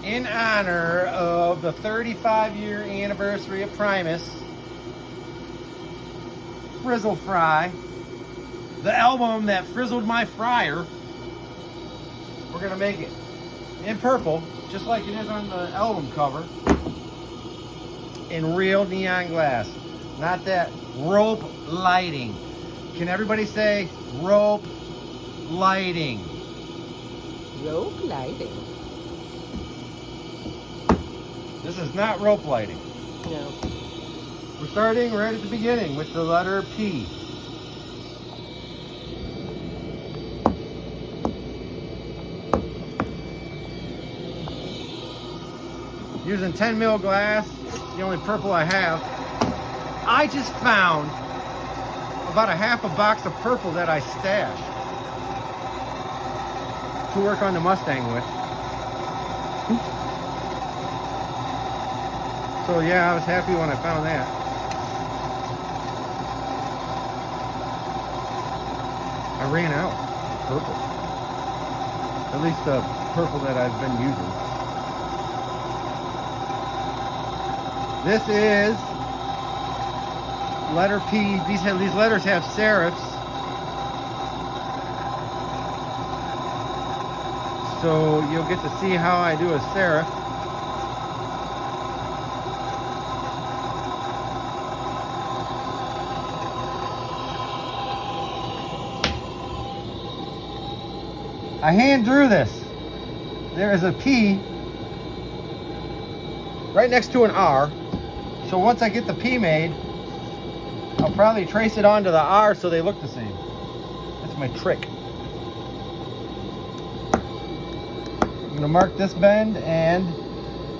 in honor of the 35-year anniversary of Primus, Frizzle Fry, the album that frizzled my fryer. We're gonna make it in purple, just like it is on the album cover, in real neon glass, not that rope lighting. Can everybody say rope lighting? Rope lighting. This is not rope lighting. No. We're starting right at the beginning with the letter P. Using 10 mil glass, the only purple I have. I just found about a half a box of purple that I stashed to work on the Mustang with. So yeah, I was happy when I found that. I ran out of purple. At least the purple that I've been using. This is letter P. These letters have serifs. So you'll get to see how I do a serif. I hand drew this. There is a P right next to an R. So once I get the P made, I'll probably trace it onto the R so they look the same. That's my trick. I'm gonna mark this bend, and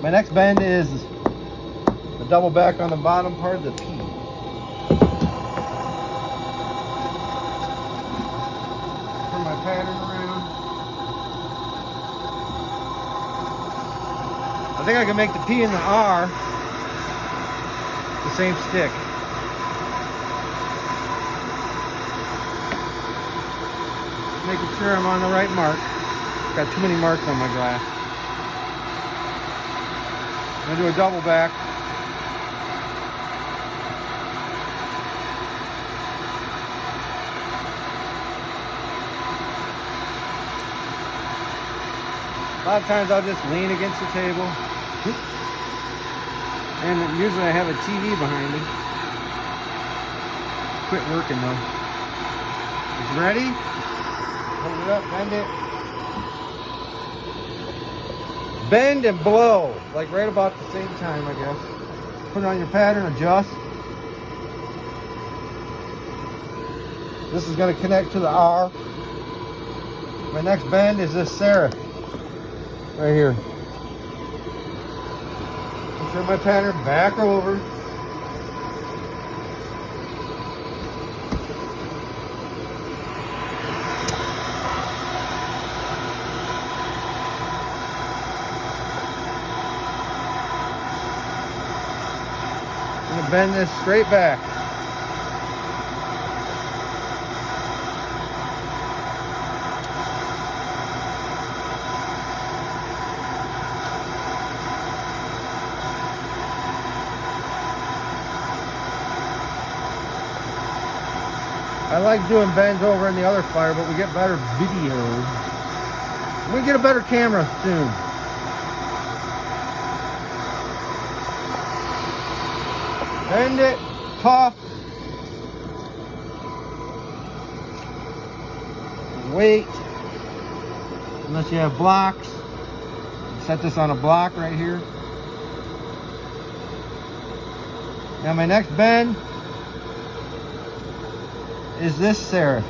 my next bend is the double back on the bottom part of the P. Turn my pattern around. I think I can make the P and the R the same stick. Making sure I'm on the right mark. Got too many marks on my glass. I'm gonna do a double back. A lot of times I'll just lean against the table. And usually I have a TV behind me. Quit working though. You ready? Hold it up, bend it. Bend and blow, like right about the same time, I guess. Put it on your pattern, adjust. This is going to connect to the R. My next bend is this serif, right here. Turn my pattern back over. I'm going to bend this straight back. I like doing bends over in the other fire, but we get better video. I'm gonna get a better camera soon. Bend it, tough. Wait. Unless you have blocks. Set this on a block right here. Now my next bend is this serif.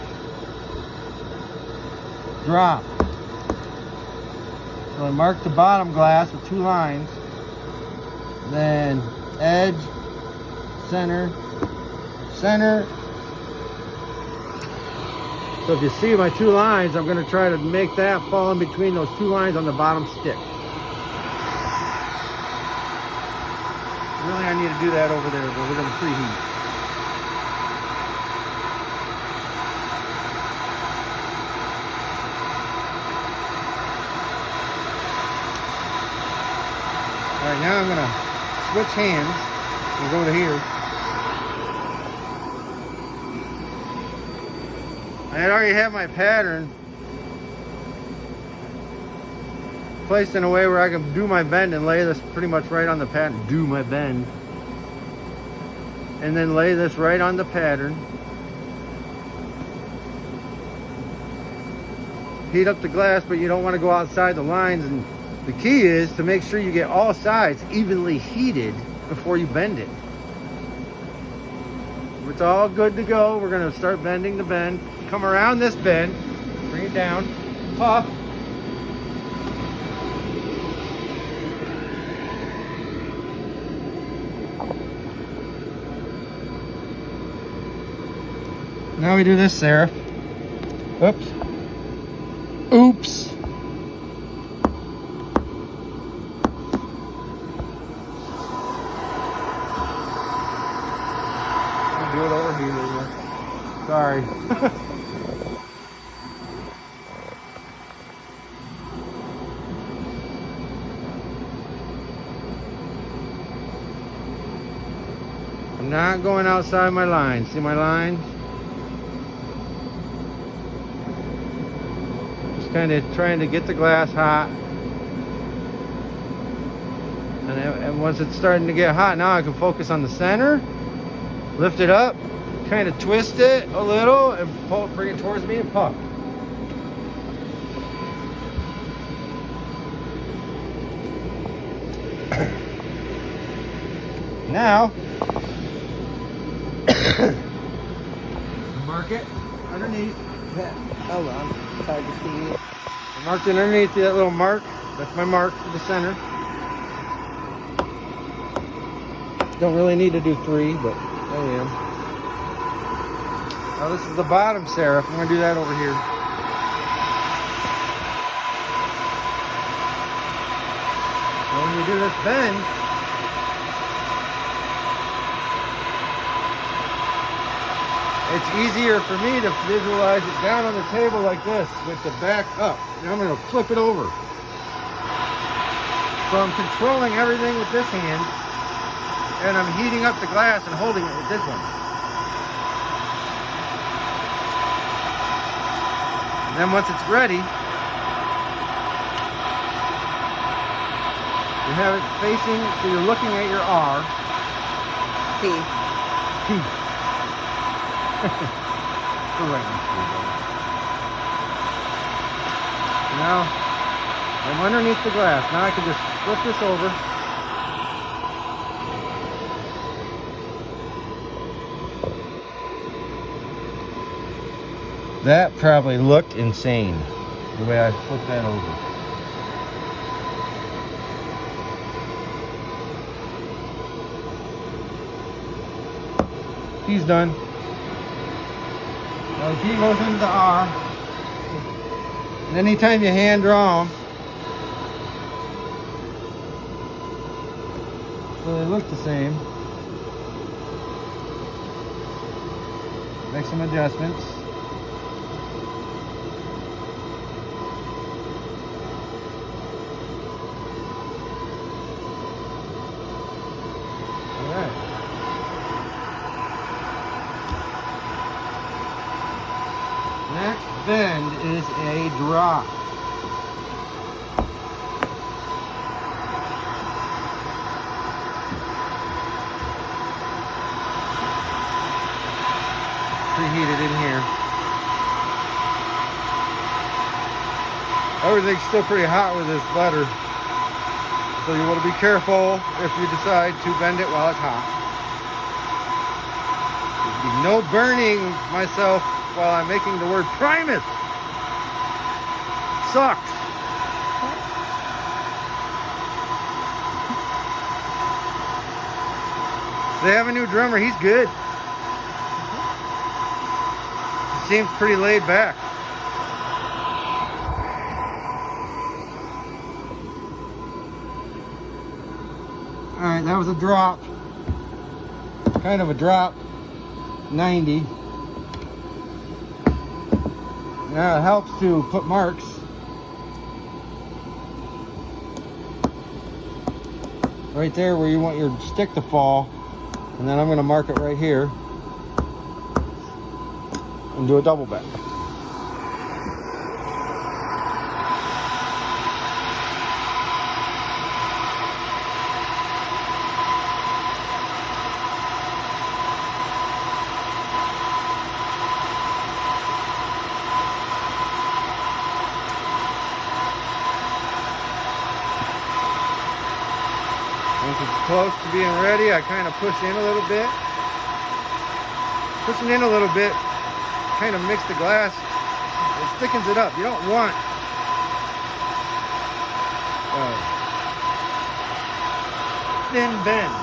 Drop. So I mark the bottom glass with 2 lines. Then edge, center, center. So if you see my 2 lines, I'm going to try to make that fall in between those 2 lines on the bottom stick. Really, I need to do that over there, but we're going to preheat. All right, now I'm gonna switch hands and go to here. I already have my pattern placed in a way where I can do my bend and lay this pretty much right on the pattern. Do my bend. And then lay this right on the pattern. Heat up the glass, but you don't want to go outside the lines. And the key is to make sure you get all sides evenly heated before you bend it. It's all good to go. We're going to start bending the bend. Come around this bend, bring it down, puff. Now we do this, Seraph. Oops. Oops. I'll do it over here. Sorry. I'm not going outside my line. See my line? Just kind of trying to get the glass hot. And once it's starting to get hot, now I can focus on the center, lift it up, kind of twist it a little, and bring it towards me and puff. Now, mark it underneath. Oh, well, it's hard to see. I marked it underneath that little mark. That's my mark for the center. Don't really need to do 3, but I am. Now this is the bottom, Seraph. I'm going to do that over here. Now when you do this bend, it's easier for me to visualize it down on the table like this with the back up. Now I'm going to flip it over. So I'm controlling everything with this hand, and I'm heating up the glass and holding it with this one. And then once it's ready, you have it facing, so you're looking at your R. P. P. Go right next to you, brother. Now, I'm underneath the glass. Now I can just flip this over. That probably looked insane, the way I flipped that over. He's done. Now the key goes into the R. And anytime you hand draw them, so they look the same, make some adjustments. Next bend is a drop. Preheated in here. Everything's still pretty hot with this butter, so you want to be careful if you decide to bend it while it's hot. There'll be no burning myself while I'm making the word Primus. Sucks. They have a new drummer. He's good. He seems pretty laid back. All right, that was a drop. Kind of a drop. 90. Now it helps to put marks. right there where you want your stick to fall. And then I'm going to mark it right here and do a double bend. Once it's close to being ready, I kind of push in a little bit. Pushing in a little bit kind of makes the glass, it thickens it up. You don't want thin bend.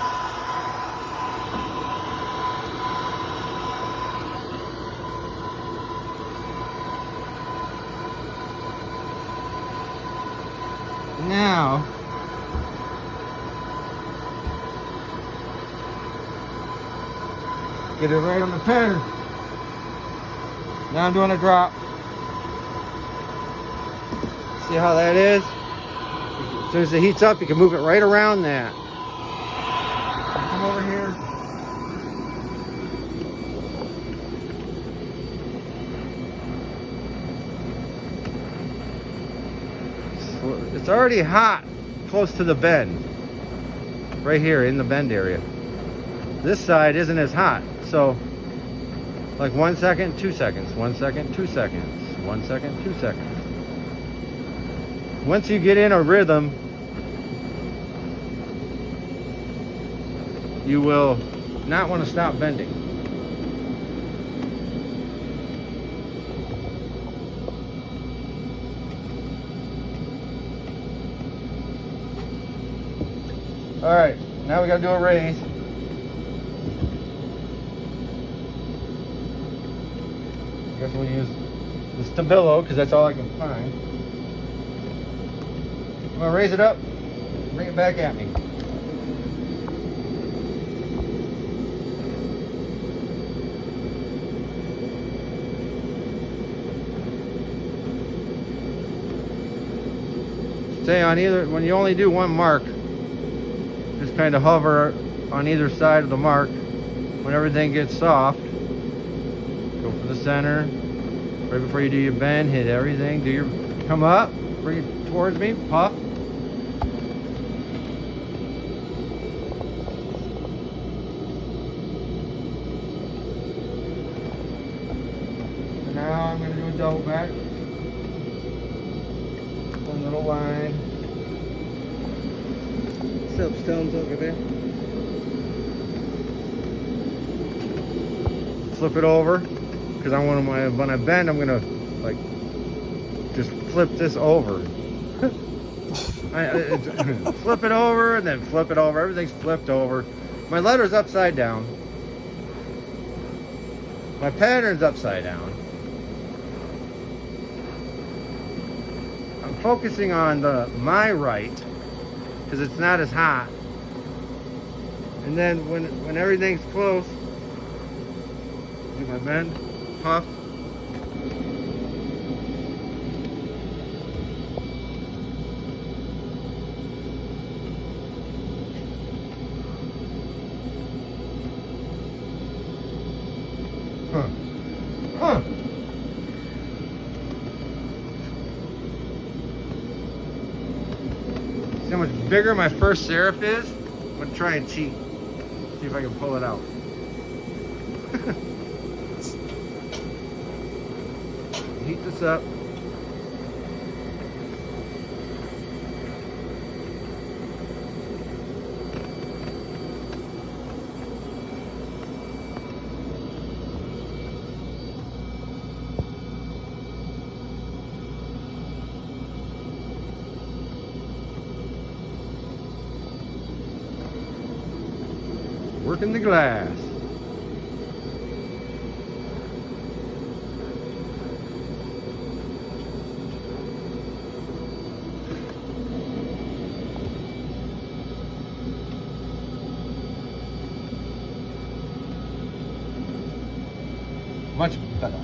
Now, get it right on the pattern. Now I'm doing a drop. See how that is? As soon as it heats up, you can move it right around that. Come over here. It's already hot close to the bend. Right here in the bend area. This side isn't as hot, so like 1 second, 2 seconds, 1 second, 2 seconds, 1 second, 2 seconds. Once you get in a rhythm, you will not want to stop bending. All right, now we got to do a raise. I guess we'll use the Stabilo because that's all I can find. I'm gonna raise it up, bring it back at me. Stay on either, when you only do one mark, just kind of hover on either side of the mark. When everything gets soft, go for the center. Right before you do your bend, hit everything. Do your, come up, bring it towards me, puff. And now I'm going to do a double back. One little line. Soapstones over there. Flip it over, because I want my, when I bend, I'm gonna like just flip this over. Flip it over and then flip it over. Everything's flipped over. My letter's upside down. My pattern's upside down. I'm focusing on my right because it's not as hot. And then when everything's close, do my bend, puff. See how much bigger my first serif is? I'm gonna try and cheat. See if I can pull it out. Heat this up. Working the glass. Much better.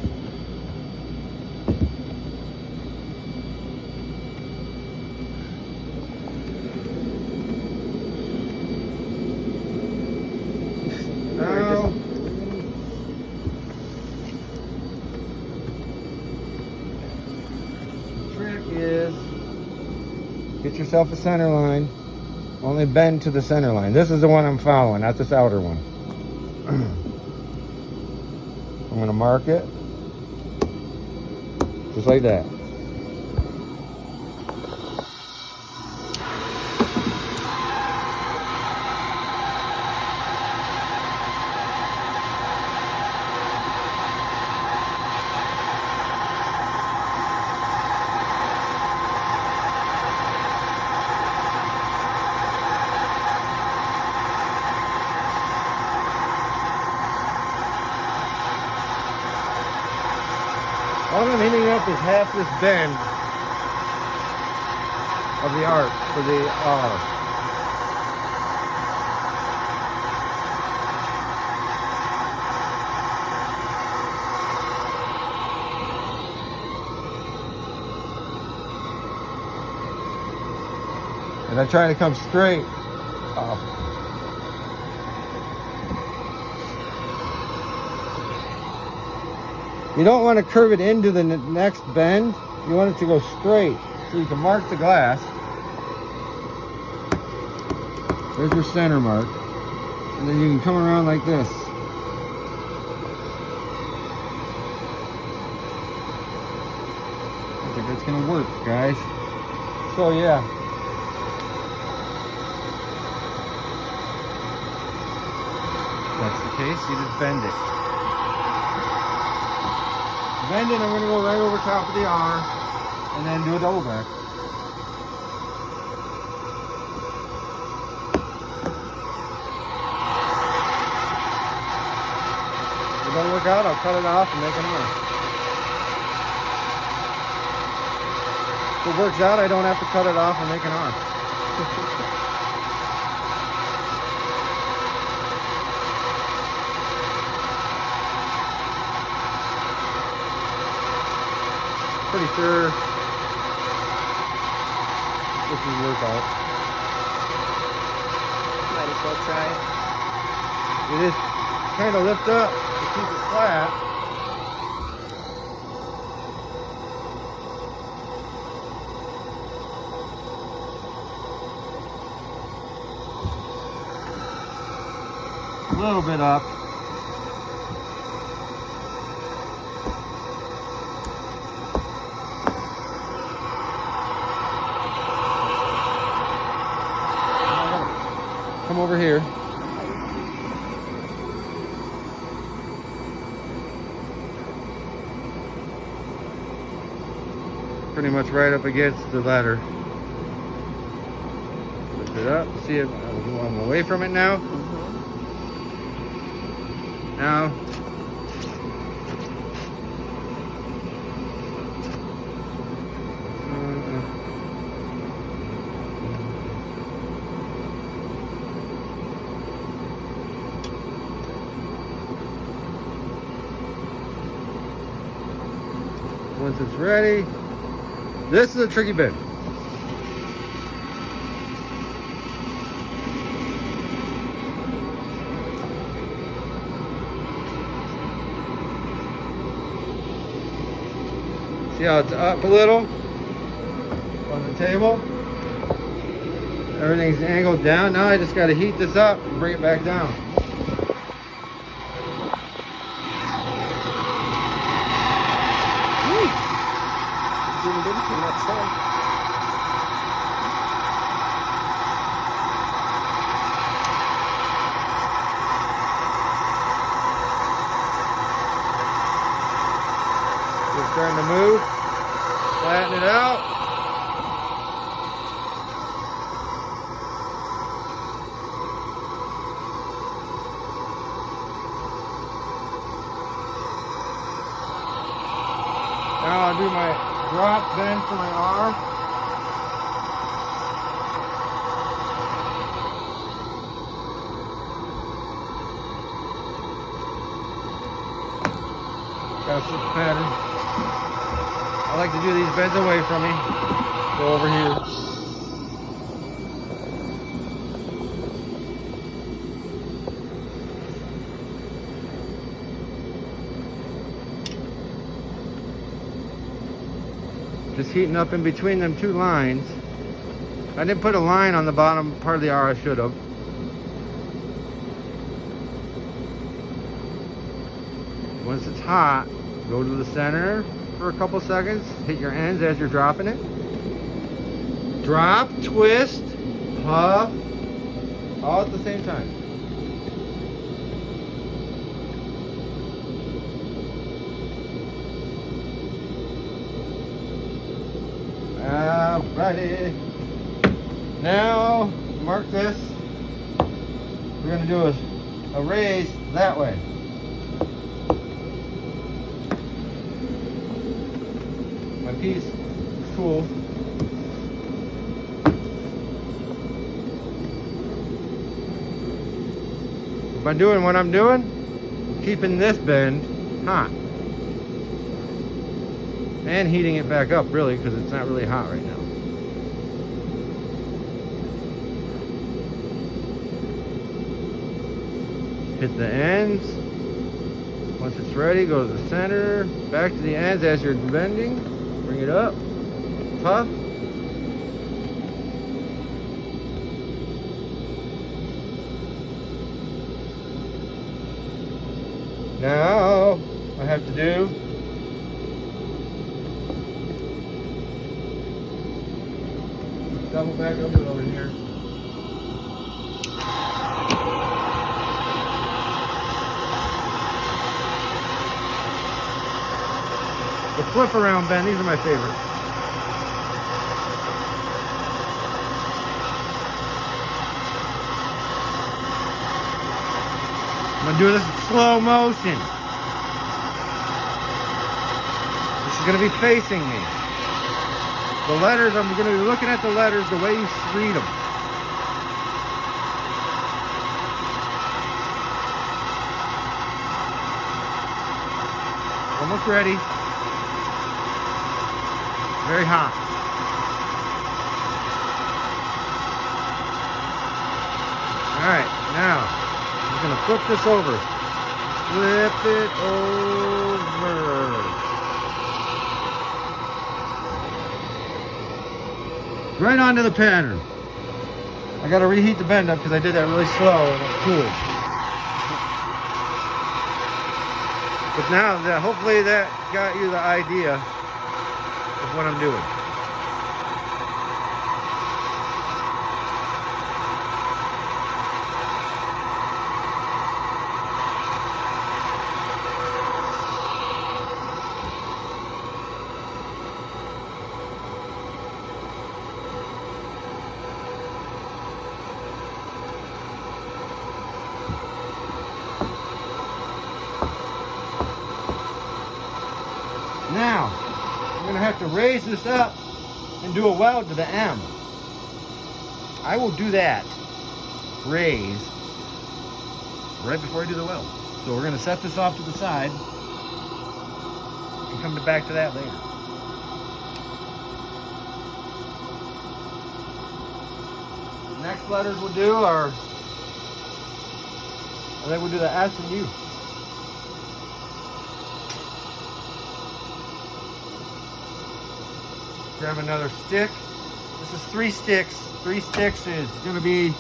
Get yourself a center line. Only bend to the center line. This is the one I'm following, not this outer one. I'm gonna mark it. Just like that. All I'm hitting up is half this bend of the arc for the R. And I try to come straight off. You don't want to curve it into the next bend. You want it to go straight so you can mark the glass. There's your center mark. And then you can come around like this. I think it's going to work, guys. So yeah. If that's the case, you just bend it. Bend it, I'm going to go right over top of the R and then do a double back. If it don't work out, I'll cut it off and make an R. If it works out, I don't have to cut it off and make an R. Pretty sure this will work out. Might as well try it. It is kind of lift up to keep it flat. A little bit up. Come over here. Pretty much right up against the ladder. Lift it up. See if I'm away from it now. Now. Once it's ready, this is a tricky bit. See how it's up a little on the table? Everything's angled down. Now I just got to heat this up and bring it back down. It's starting to move. Flatten it out. Now I'll do my drop bend for my R. Got a switch pattern. I like to do these bends away from me. Go over here. Just heating up in between them two lines. I didn't put a line on the bottom part of the R. I should have. Once it's hot, go to the center for a couple seconds. Hit your ends as you're dropping it. Drop, twist, puff, all at the same time. Alrighty. Now, mark this. We're going to do a raise that way. My piece is cool. By doing what I'm doing, keeping this bend hot. And heating it back up, really, because it's not really hot right now. Hit the ends. Once it's ready, go to the center, back to the ends as you're bending. Bring it up, puff. Now, I have to do double back over here. The flip around bend, these are my favorite. I'm gonna do this in slow motion. This is gonna be facing me. The letters, I'm gonna be looking at the letters the way you read them. Almost ready. Very hot. All right, now I'm gonna flip this over. Flip it over. Right onto the pattern. I gotta reheat the bend up because I did that really slow and it's cool. But now, hopefully that got you the idea of what I'm doing. Now, I'm going to have to raise this up and do a weld to the M. I will do that, raise, right before I do the weld. So we're going to set this off to the side and come back to that later. The next letters we'll do are, I think we'll do the S and U. Grab another stick. This is 3 sticks. 3 sticks is going to be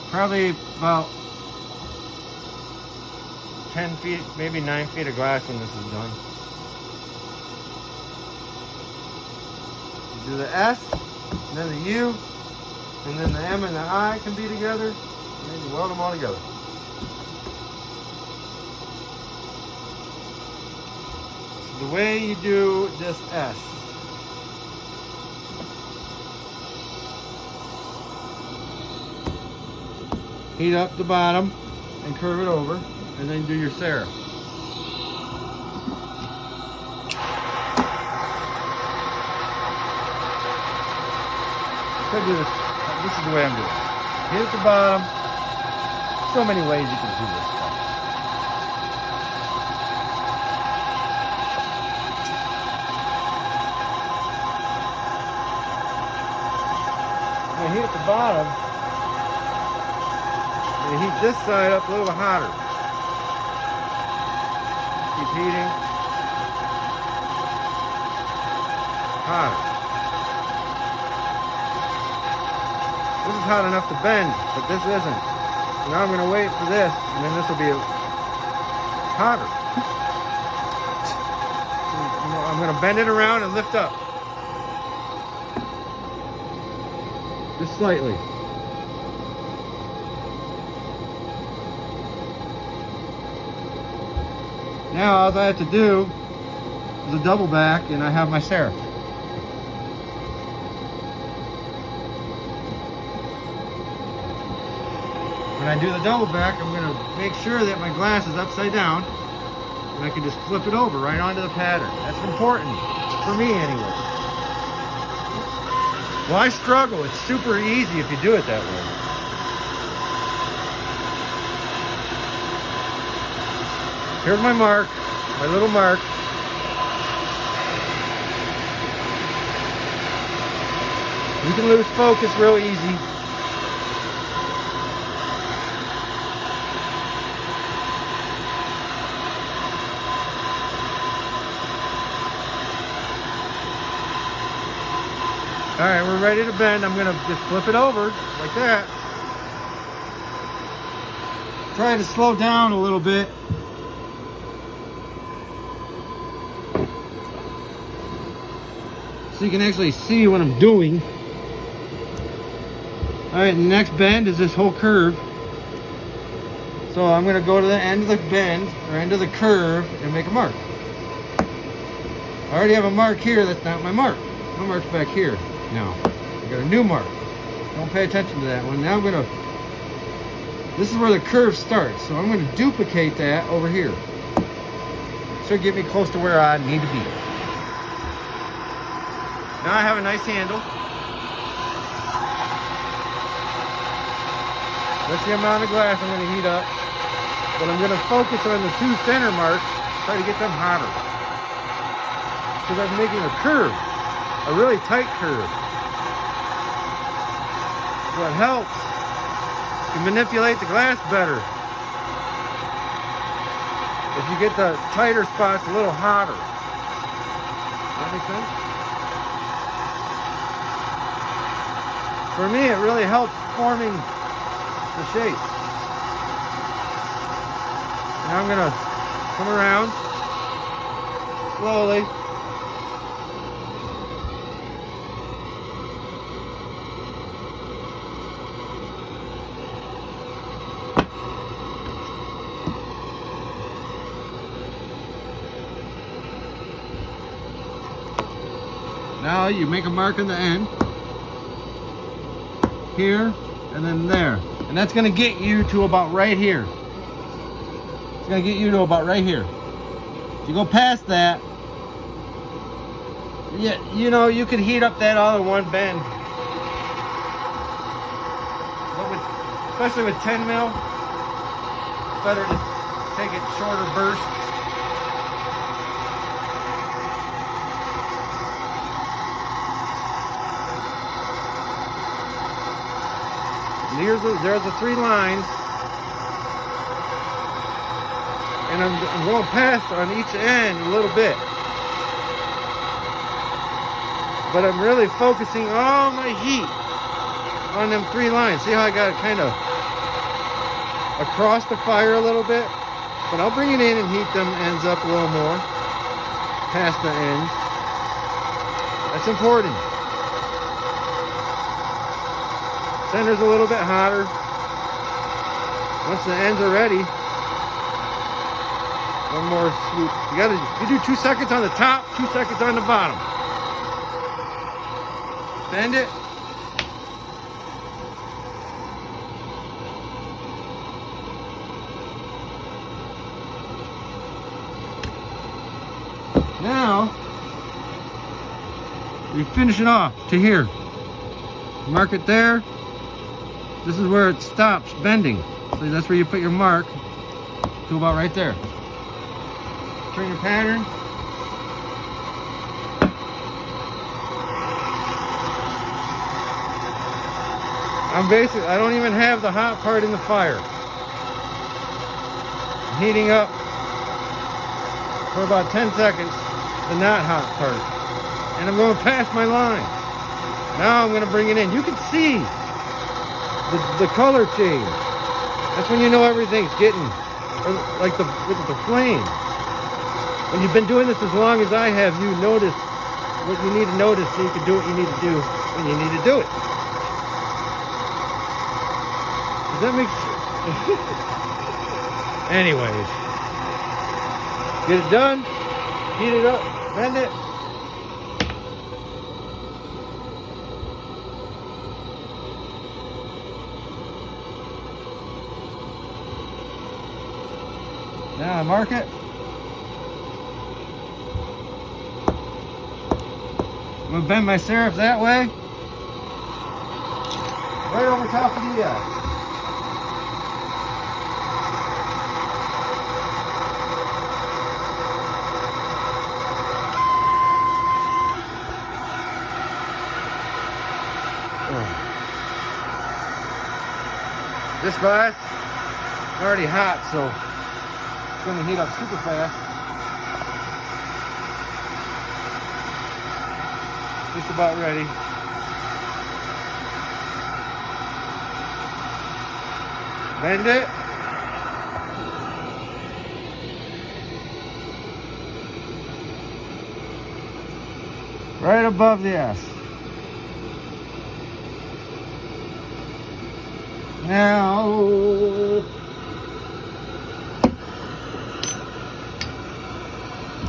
probably about 10 feet, maybe 9 feet of glass when this is done. You do the S, and then the U, and then the M and the I can be together, and then you weld them all together. So the way you do this S. Heat up the bottom and curve it over, and then do your serif. Could do this. This is the way I'm doing it. Hit at the bottom. So many ways you can do this stuff. When you hit at the bottom, and heat this side up a little hotter. Keep heating. Hotter. This is hot enough to bend, but this isn't. So now I'm gonna wait for this, and then this will be hotter. I'm gonna bend it around and lift up. Just slightly. Now all I have to do is a double back and I have my serif. When I do the double back, I'm going to make sure that my glass is upside down and I can just flip it over right onto the pattern. That's important, for me anyway. Well, I struggle. It's super easy if you do it that way. Here's my mark, my little mark. You can lose focus real easy. All right, we're ready to bend. I'm gonna just flip it over like that. Try to slow down a little bit. So you can actually see what I'm doing. All right, the next bend is this whole curve. So I'm gonna go to the end of the bend, or end of the curve, and make a mark. I already have a mark here, that's not my mark. My mark's back here now. I got a new mark. Don't pay attention to that one. Now I'm gonna, this is where the curve starts. So I'm gonna duplicate that over here. Should get me close to where I need to be. Now I have a nice handle. That's the amount of glass I'm going to heat up. But I'm going to focus on the two center marks, try to get them hotter. Because I'm making a curve, a really tight curve. So it helps to manipulate the glass better. If you get the tighter spots a little hotter. Does that make sense? For me, it really helps forming the shape. Now I'm gonna come around slowly. Now you make a mark on the end. Here and then there, and that's going to get you to about right here. It's going to get you to about right here. If you go past that, yeah, you know, you could heat up that all in one bend. But especially with 10 mil, it's better to take it shorter bursts. There's the three lines, and I'm going past on each end a little bit, but I'm really focusing all my heat on them three lines. See how I got it kind of across the fire a little bit, but I'll bring it in and heat them ends up a little more past the ends. That's important. Center's a little bit hotter. Once the ends are ready, one more swoop. You do 2 seconds on the top, 2 seconds on the bottom. Bend it. Now, we finish it off to here. Mark it there. This is where it stops bending. So that's where you put your mark to about right there. Turn your pattern. I don't even have the hot part in the fire. I'm heating up for about 10 seconds, the not hot part. And I'm going past my line. Now I'm going to bring it in. You can see the color change. That's when you know everything's getting, like with the flame. When you've been doing this as long as I have, you notice what you need to notice so you can do what you need to do when you need to do it. Does that make sense? Anyways, get it done, heat it up, bend it. Now I mark it. I'm gonna bend my serif that way. Right over top of the This glass is already hot, so it's going to heat up super fast. Just about ready. Bend it. Right above the S. Now,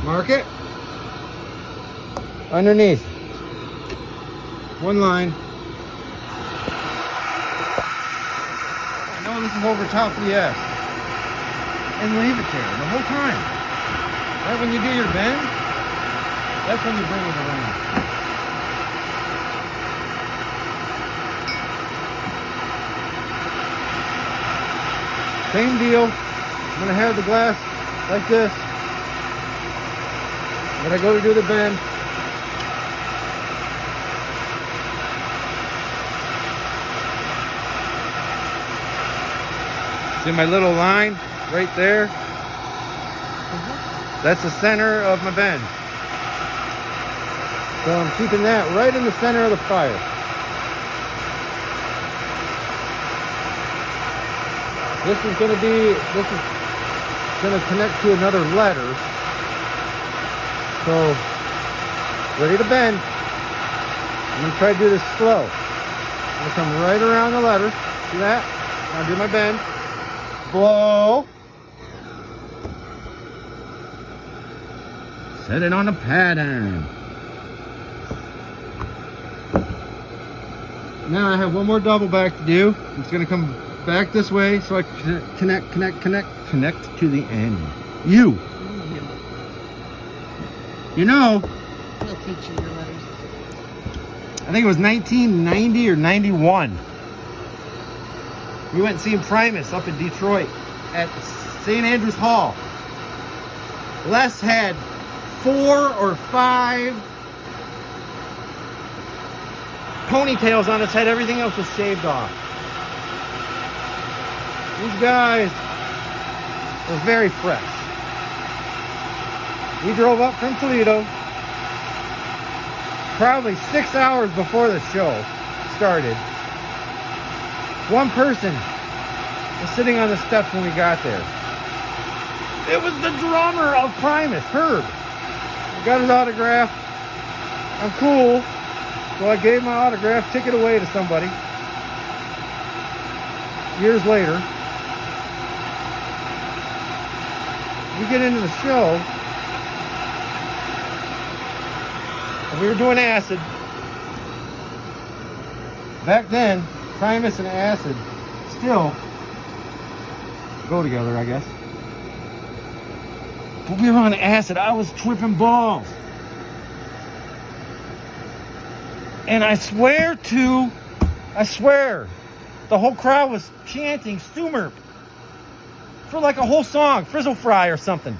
mark it underneath. One line. I know this is over top of the S. And leave it there the whole time. Right when you do your bend, that's when you bring it around. Same deal. I'm going to have the glass like this. When I go to do the bend, see my little line right there? That's the center of my bend. So I'm keeping that right in the center of the fire. This is going to connect to another letter. So, ready to bend. I'm going to try to do this slow. I'm going to come right around the letter. See that? I'll do my bend. Blow. Set it on the pattern. Now I have one more double back to do. It's going to come back this way so I can connect to the end. You know, He'll teach you your letters. I think it was 1990 or 91. We went and seen Primus up in Detroit at St. Andrews Hall. Les had 4 or 5 ponytails on his head. Everything else was shaved off. These guys were very fresh. We drove up from Toledo probably 6 hours before the show started. One person was sitting on the steps when we got there. It was the drummer of Primus, Herb. I got his autograph. I'm cool. So I gave my autograph, took it away to somebody. Years later, we get into the show, and we were doing acid. Back then, Primus and acid still go together, I guess. But we were on acid. I was tripping balls. And I swear, the whole crowd was chanting Stumer for like a whole song, Frizzle Fry or something.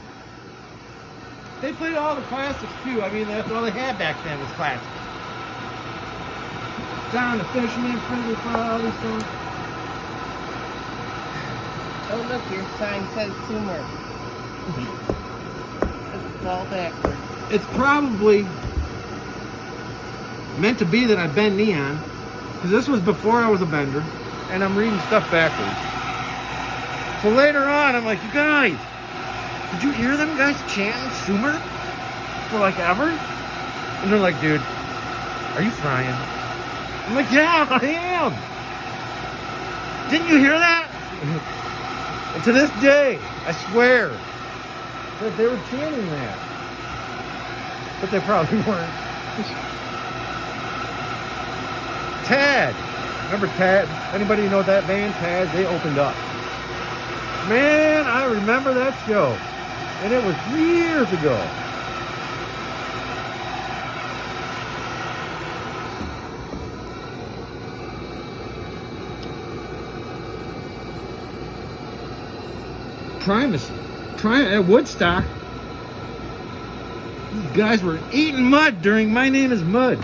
They played all the classics too. I mean, that's all they had back then was classics. Down the Fisherman, Frizzle Fry, all these songs. Oh, look, your sign says Sumer. It's all backwards. It's probably meant to be that I bend neon, because this was before I was a bender. and I'm reading stuff backwards. So later on, I'm like, you guys, did you hear them guys chanting Sumer for like ever? And they're like, dude, are you frying? I'm like, yeah, I am. Didn't you hear that? And to this day, I swear that they were chanting that. But they probably weren't. Tad. Remember Tad? Anybody know that band, Tad? They opened up. Man, I remember that show. And it was years ago. Primus at Woodstock. These guys were eating mud during My Name is Mud.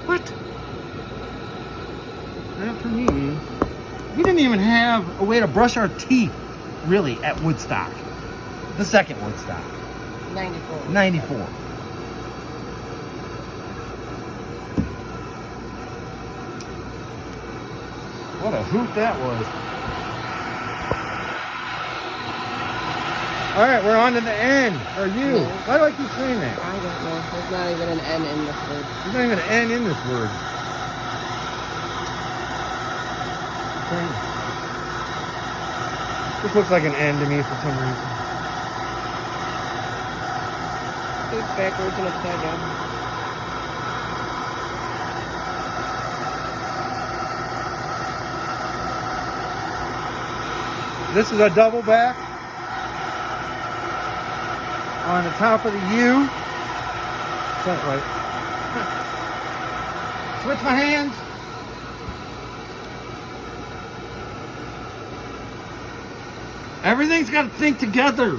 What? Not for me. We didn't even have a way to brush our teeth, really, at Woodstock. The second Woodstock. 94. 94. What a hoot that was. All right, we're on to the end. Or you. No. Why do I keep saying that? I don't know. There's not even an N in this word. There's not even an N in this word. This looks like an N to me for some reason. It's backwards and upside down. This is a double back on the top of the U. Is that right? Switch my hands. Everything's got to think together.